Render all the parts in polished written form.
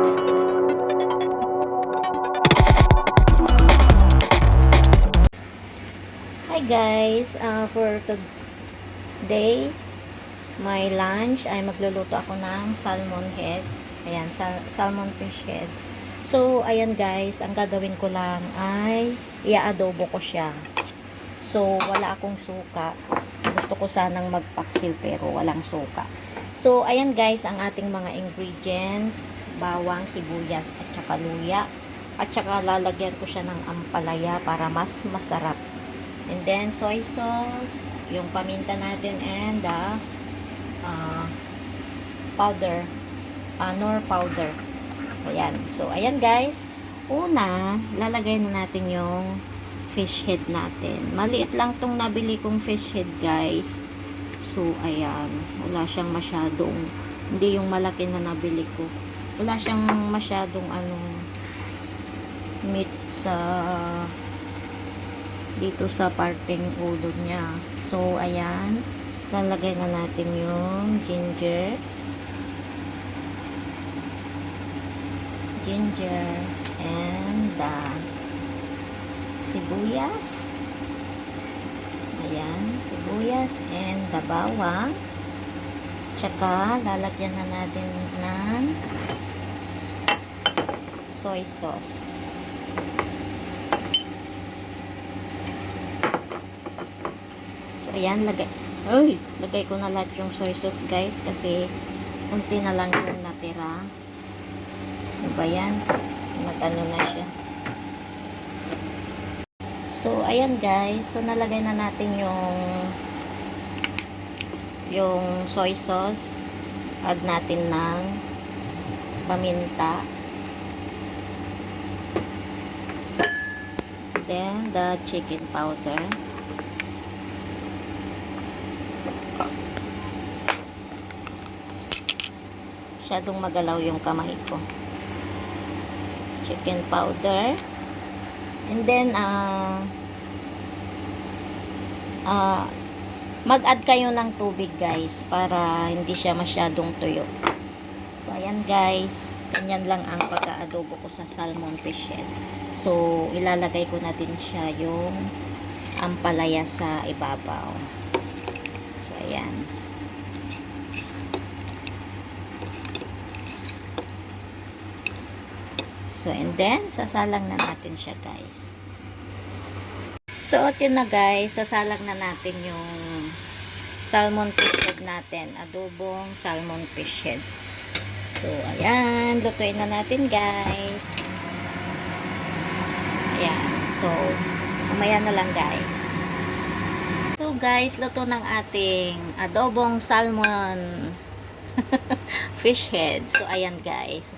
Hi guys, for today, my lunch ay magluluto ako ng salmon head. Ayan, salmon fish head. So, ayan guys, ang gagawin ko lang ay i-adobo ko siya. So, wala akong suka. Gusto ko sanang magpaksil pero walang suka. So, ayan guys, ang ating mga ingredients, bawang, sibuyas, at saka luya. At saka lalagyan ko siya ng ampalaya para mas masarap. And then, soy sauce, yung paminta natin, and the powder, nor powder. Ayan. So, ayan guys. Una, lalagay na natin yung fish head natin. Maliit lang tong nabili kong fish head guys. So, ayan. Wala siyang masyadong, hindi yung malaki na nabili ko. Wala siyang masyadong meat sa dito sa parteng ulo niya. So, ayan. Lalagay na natin yung ginger. And sibuyas. Ayan. Sibuyas and the bawang. Tsaka, lalagyan na natin ng soy sauce. Ayan, lagay ko na lahat yung soy sauce guys kasi unti na lang yung natira. Ano ba yan? Nag-ano na siya. So, ayan guys. So, nalagay na natin yung soy sauce. Add natin ng paminta. Then, the chicken powder. Masyadong magalaw yung kamay ko. Chicken powder. And then, mag-add kayo ng tubig guys para hindi siya masyadong tuyo. So, ayan guys. Ganyan lang ang pagka-adobo ko sa salmon fish head. So, ilalagay ko na din siya yung ampalaya sa ibabaw. So, ayan. So, and then, sasalang na natin siya, guys. So, yun na, guys. Sasalang na natin yung salmon fish head natin. Adobong salmon fish head. So, ayan. Lutuin na natin, guys. Ayan. So, mamaya na lang, guys. So, guys, luto ng ating adobong salmon fish head. So, ayan, guys.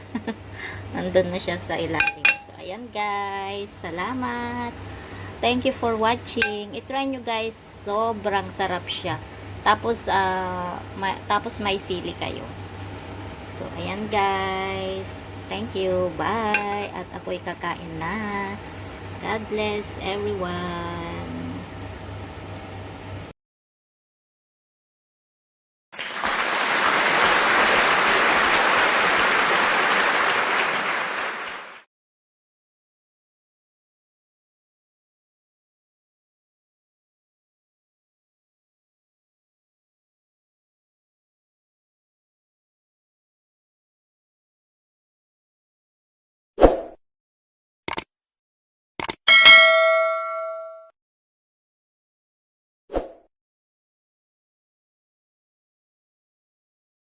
Nandun na siya sa ilalim. So, ayan guys. Salamat. Thank you for watching. I-try nyo guys. Sobrang sarap siya. Tapos, tapos may sili kayo. So, ayan guys. Thank you. Bye. At ako'y kakain na. God bless everyone.